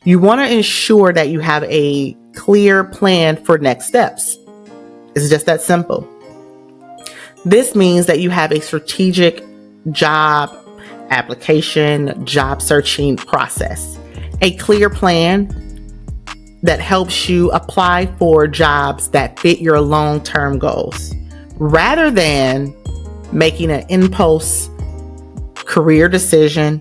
You want to ensure that you have a clear plan for next steps. It's just that simple. This means that you have a strategic job application, job searching process, a clear plan that helps you apply for jobs that fit your long-term goals, rather than making an impulse career decision.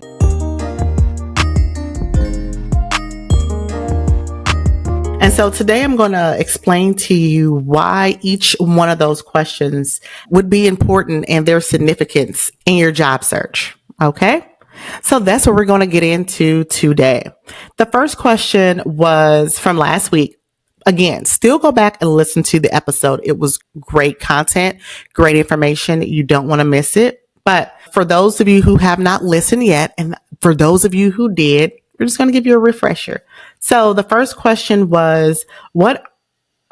And so today I'm going to explain to you why each one of those questions would be important and their significance in your job search. Okay? So that's what we're going to get into today. The first question was from last week. Again, still go back and listen to the episode. It was great content, great information. You don't want to miss it. But for those of you who have not listened yet, and for those of you who did, we're just going to give you a refresher. So the first question was, what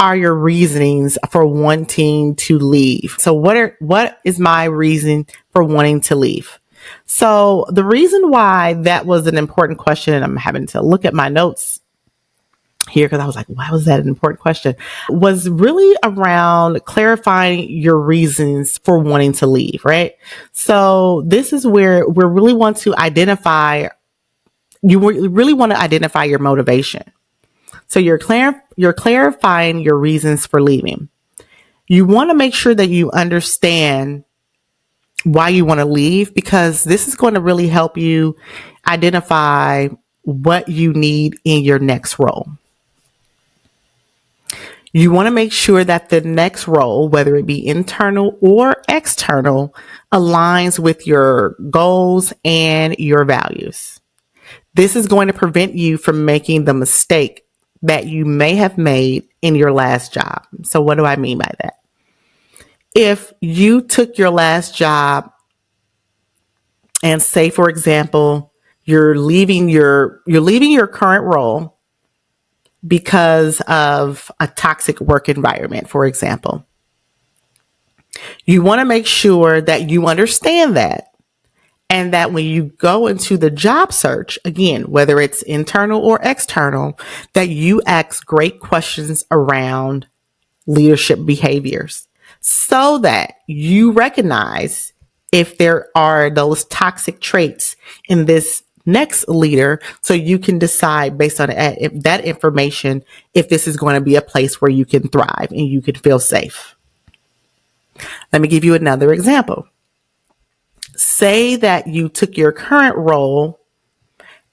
are your reasonings for wanting to leave? So what is my reason for wanting to leave? So the reason why that was an important question, and I'm having to look at my notes here because I was like, why was that an important question? Was really around clarifying your reasons for wanting to leave, right? So this is where we really want to identify, you really want to identify your motivation. So you're clarifying your reasons for leaving. You want to make sure that you understand why you want to leave, because this is going to really help you identify what you need in your next role. You want to make sure that the next role, whether it be internal or external, aligns with your goals and your values. This is going to prevent you from making the mistake that you may have made in your last job. So what do I mean by that? If you took your last job and say, for example, you're leaving your current role because of a toxic work environment, for example, you want to make sure that you understand that, and that when you go into the job search, again, whether it's internal or external, that you ask great questions around leadership behaviors so that you recognize if there are those toxic traits in this next leader, so you can decide based on that information if this is going to be a place where you can thrive and you can feel safe. Let me give you another example. Say that you took your current role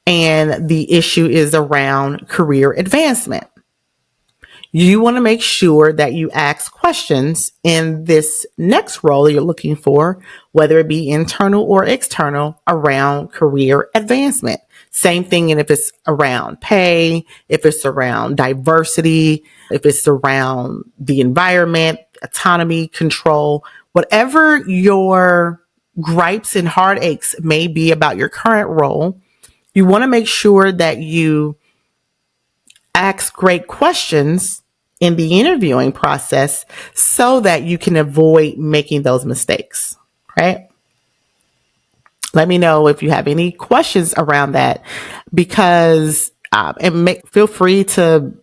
and the issue is around career advancement. You want to make sure that you ask questions in this next role you're looking for, whether it be internal or external, around career advancement. Same thing, and if it's around pay, if it's around diversity, if it's around the environment, autonomy, control, whatever your gripes and heartaches may be about your current role, you want to make sure that you ask great questions in the interviewing process so that you can avoid making those mistakes, right? Let me know if you have any questions around that, because feel free to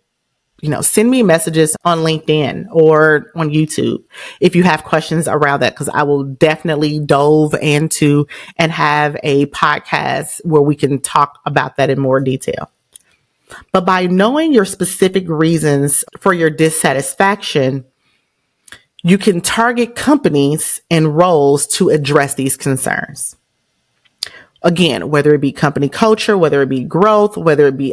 send me messages on LinkedIn or on YouTube if you have questions around that, because I will definitely dive into and have a podcast where we can talk about that in more detail. But by knowing your specific reasons for your dissatisfaction, you can target companies and roles to address these concerns. Again, whether it be company culture, whether it be growth, whether it be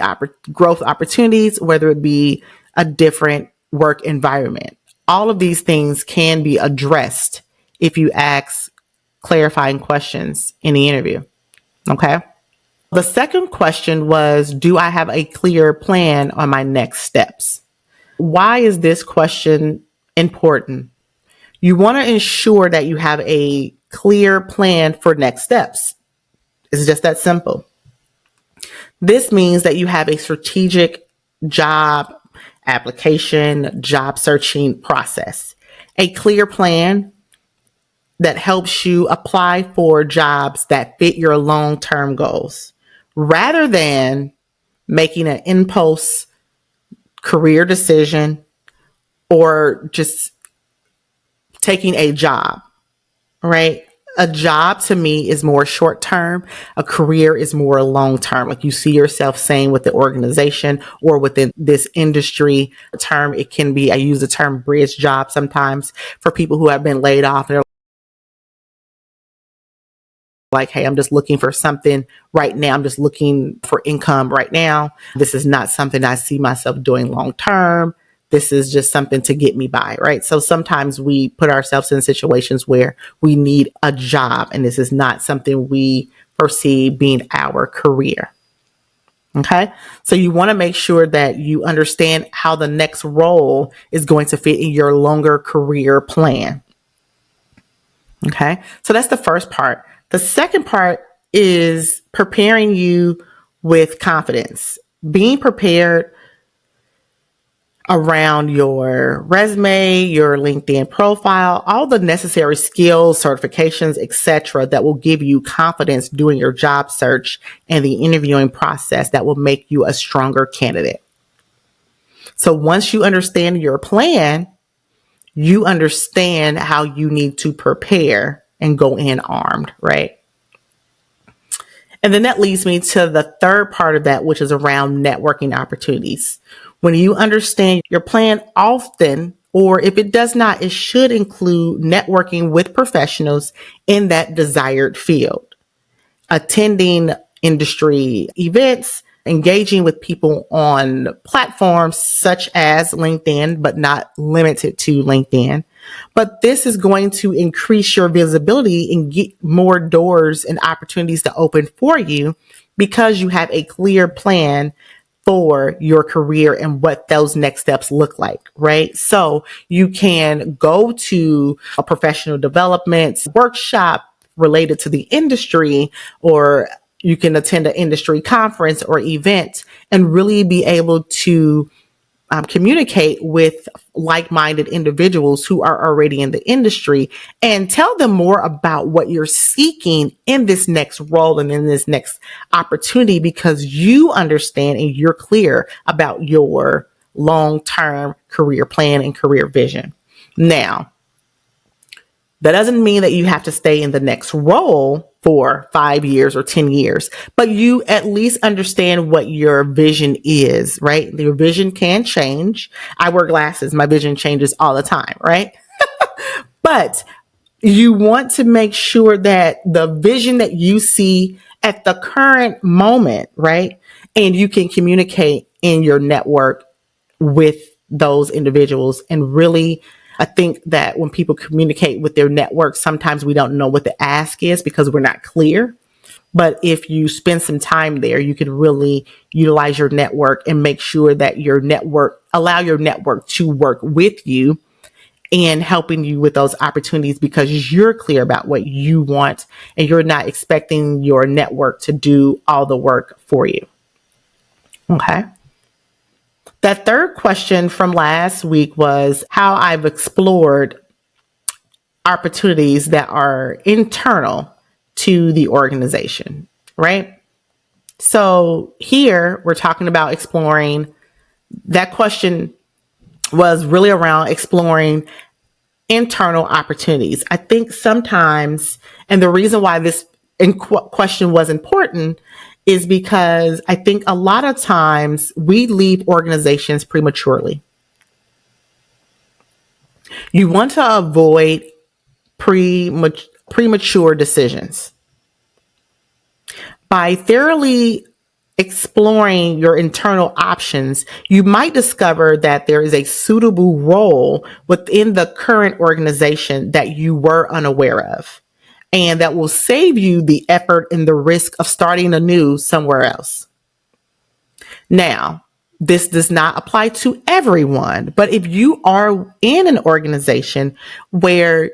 growth opportunities, whether it be a different work environment. All of these things can be addressed if you ask clarifying questions in the interview. Okay? The second question was, do I have a clear plan on my next steps? Why is this question important? You want to ensure that you have a clear plan for next steps. It's just that simple. This means that you have a strategic job application, job searching process, a clear plan that helps you apply for jobs that fit your long-term goals, rather than making an impulse career decision, or just taking a job, right? A job to me is more short term. A career is more long term. Like you see yourself saying with the organization or within this industry term, it can be, I use the term bridge job sometimes for people who have been laid off. They're like, hey, I'm just looking for something right now. I'm just looking for income right now. This is not something I see myself doing long term. This is just something to get me by, right? So sometimes we put ourselves in situations where we need a job, and this is not something we foresee being our career. Okay. So you want to make sure that you understand how the next role is going to fit in your longer career plan. Okay. So that's the first part. The second part is preparing you with confidence, being prepared around your resume, your LinkedIn profile, all the necessary skills, certifications, etc., that will give you confidence doing your job search and the interviewing process that will make you a stronger candidate. So once you understand your plan, you understand how you need to prepare and go in armed, right? And then that leads me to the third part of that, which is around networking opportunities. When you understand your plan often, or if it does not, it should include networking with professionals in that desired field, attending industry events, engaging with people on platforms such as LinkedIn, but not limited to LinkedIn. But this is going to increase your visibility and get more doors and opportunities to open for you because you have a clear plan for your career and what those next steps look like, right? So you can go to a professional development workshop related to the industry, or you can attend an industry conference or event and really be able to communicate with like-minded individuals who are already in the industry and tell them more about what you're seeking in this next role and in this next opportunity, because you understand and you're clear about your long-term career plan and career vision. Now, that doesn't mean that you have to stay in the next role for 5 years or 10 years, but you at least understand what your vision is, right? Your vision can change. I wear glasses. My vision changes all the time, right? But you want to make sure that the vision that you see at the current moment, right? And you can communicate in your network with those individuals. And really, I think that when people communicate with their network, sometimes we don't know what the ask is because we're not clear. But if you spend some time there, you can really utilize your network and make sure that allow your network to work with you and helping you with those opportunities because you're clear about what you want and you're not expecting your network to do all the work for you. Okay. That third question from last week was how I've explored opportunities that are internal to the organization, right? So here we're talking about exploring. That question was really around exploring internal opportunities. I think sometimes, and the reason why this question was important is because I think a lot of times we leave organizations prematurely. You want to avoid premature decisions. By thoroughly exploring your internal options, you might discover that there is a suitable role within the current organization that you were unaware of, and that will save you the effort and the risk of starting anew somewhere else. Now, this does not apply to everyone, but if you are in an organization where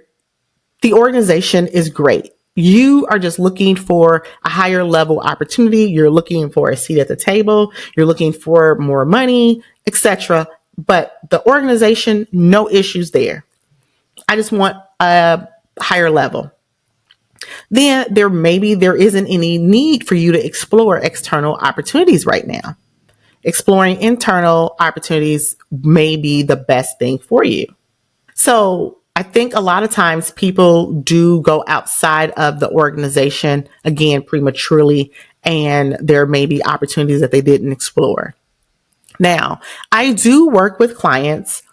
the organization is great, you are just looking for a higher level opportunity, you're looking for a seat at the table, you're looking for more money, etc. But the organization, no issues there. I just want a higher level. Then there isn't any need for you to explore external opportunities right now. exploring internal opportunities may be the best thing for you. So I think a lot of times people do go outside of the organization, again, prematurely, and there may be opportunities that they didn't explore. Now, I do work with clients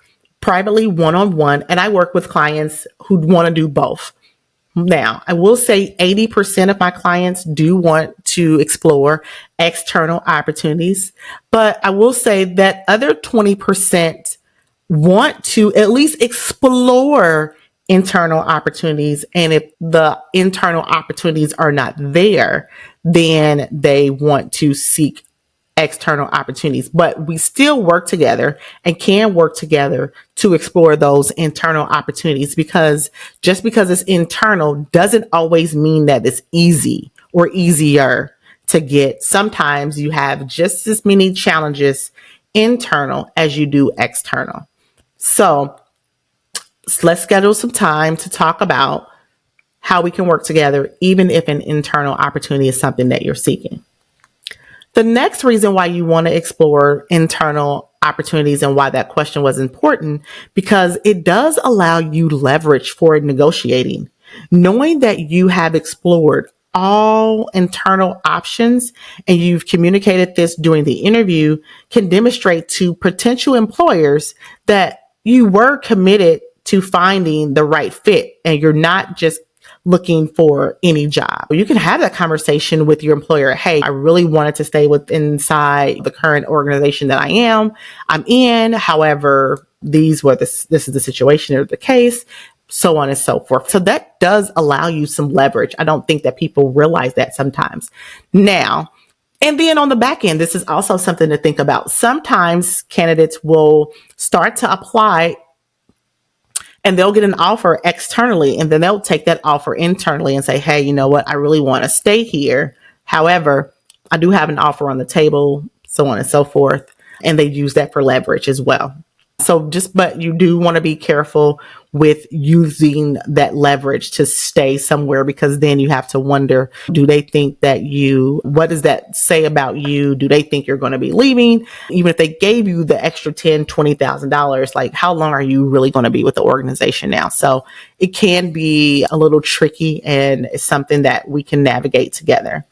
privately one-on-one, and I work with clients who want to do both. Now, I will say 80% of my clients do want to explore external opportunities, but I will say that other 20% want to at least explore internal opportunities. And if the internal opportunities are not there, then they want to seek external opportunities. But we still work together and can work together to explore those internal opportunities, because just because it's internal doesn't always mean that it's easy or easier to get. Sometimes you have just as many challenges internal as you do external. So let's schedule some time to talk about how we can work together, even if an internal opportunity is something that you're seeking. The next reason why you want to explore internal opportunities and why that question was important, because it does allow you leverage for negotiating. Knowing that you have explored all internal options and you've communicated this during the interview can demonstrate to potential employers that you were committed to finding the right fit and you're not just looking for any job. You can have that conversation with your employer. Hey, I really wanted to stay inside the current organization that I'm in. However, this is the situation or the case, so on and so forth. So that does allow you some leverage. I don't think that people realize that sometimes. Now, and then on the back end, this is also something to think about. Sometimes candidates will start to apply and they'll get an offer externally, and then they'll take that offer internally and say, hey, you know what? I really want to stay here. However, I do have an offer on the table, so on and so forth. And they use that for leverage as well. But you do want to be careful with using that leverage to stay somewhere, because then you have to wonder, do they think what does that say about you? Do they think you're going to be leaving? Even if they gave you the extra $10,000, $20,000, like how long are you really going to be with the organization now? So it can be a little tricky, and it's something that we can navigate together.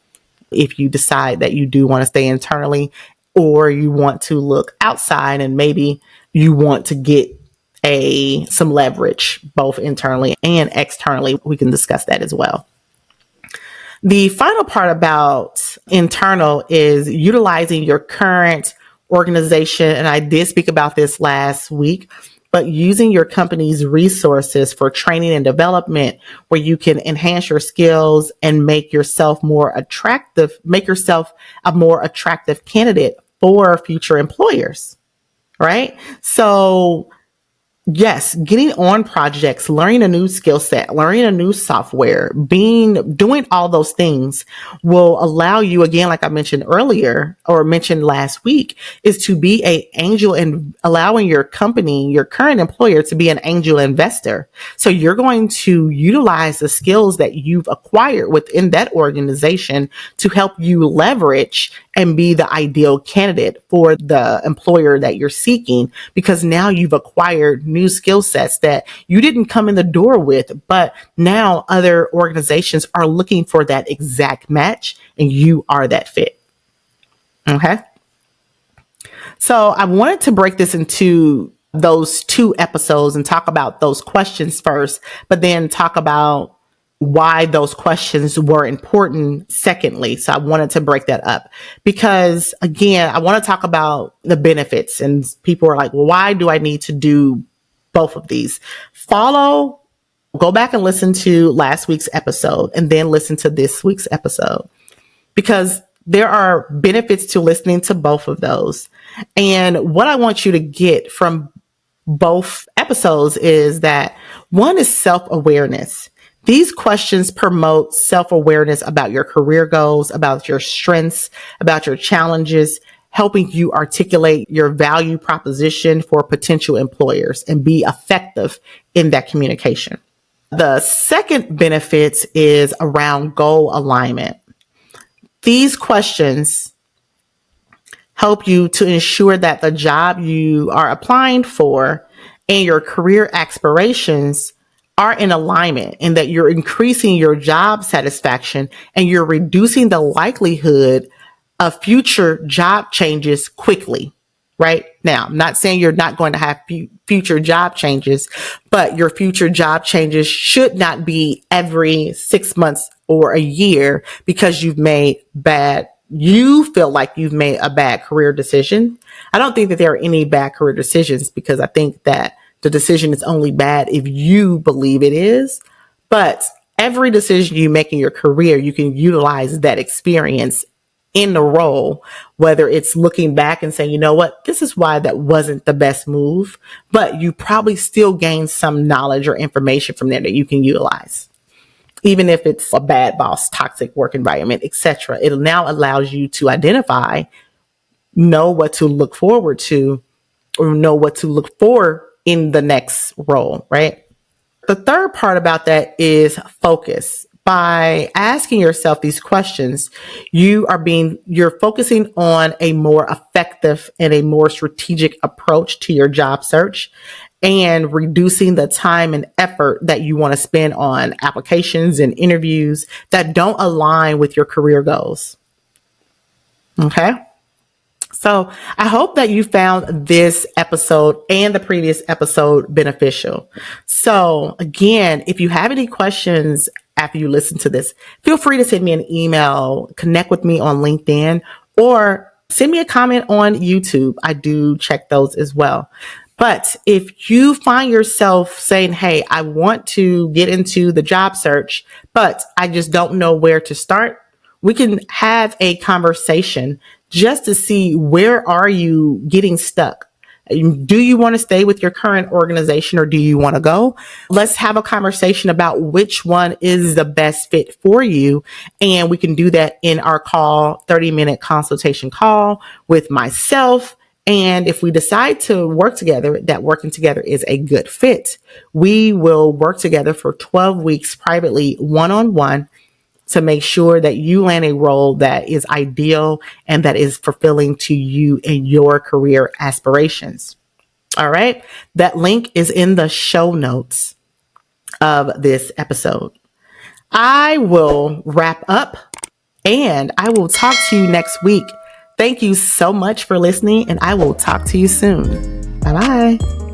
If you decide that you do want to stay internally, or you want to look outside and maybe you want to get some leverage both internally and externally, we can discuss that as well. The final part about internal is utilizing your current organization. And I did speak about this last week, but using your company's resources for training and development, where you can enhance your skills and make yourself a more attractive candidate for future employers, right? So yes, getting on projects, learning a new skill set, learning a new software, doing all those things will allow you, again, like I mentioned earlier or mentioned last week, is to be an angel and allowing your company, your current employer, to be an angel investor. So you're going to utilize the skills that you've acquired within that organization to help you leverage and be the ideal candidate for the employer that you're seeking, because now you've acquired new skill sets that you didn't come in the door with, but now other organizations are looking for that exact match and you are that fit. Okay. So I wanted to break this into those two episodes and talk about those questions first, but then talk about why those questions were important secondly. So I wanted to break that up because, again, I want to talk about the benefits, and people are like, well, why do I need to do both of these? Go back and listen to last week's episode and then listen to this week's episode, because there are benefits to listening to both of those. And what I want you to get from both episodes is that one is self-awareness. These questions promote self-awareness about your career goals, about your strengths, about your challenges, helping you articulate your value proposition for potential employers and be effective in that communication. The second benefit is around goal alignment. These questions help you to ensure that the job you are applying for and your career aspirations are in alignment and that you're increasing your job satisfaction and you're reducing the likelihood of future job changes quickly. Right now, I'm not saying you're not going to have future job changes, but your future job changes should not be every 6 months or a year because you feel like you've made a bad career decision. I don't think that there are any bad career decisions because I think that the decision is only bad if you believe it is. But every decision you make in your career, you can utilize that experience in the role, whether it's looking back and saying, you know what, this is why that wasn't the best move, but you probably still gain some knowledge or information from there that you can utilize. Even if it's a bad boss, toxic work environment, etc. It now allows you to identify, know what to look forward to, or know what to look for in the next role, right? The third part about that is focus. By asking yourself these questions, you're focusing on a more effective and a more strategic approach to your job search and reducing the time and effort that you want to spend on applications and interviews that don't align with your career goals. Okay. So I hope that you found this episode and the previous episode beneficial. So again, if you have any questions after you listen to this, feel free to send me an email, connect with me on LinkedIn, or send me a comment on YouTube. I do check those as well. But if you find yourself saying, hey, I want to get into the job search, but I just don't know where to start, we can have a conversation just to see where are you getting stuck. Do you want to stay with your current organization or do you want to go? Let's have a conversation about which one is the best fit for you. And we can do that in our 30-minute consultation call with myself. And if we decide to work together, that working together is a good fit, we will work together for 12 weeks privately, one-on-one, to make sure that you land a role that is ideal and that is fulfilling to you and your career aspirations. All right. That link is in the show notes of this episode. I will wrap up and I will talk to you next week. Thank you so much for listening, and I will talk to you soon. Bye-bye.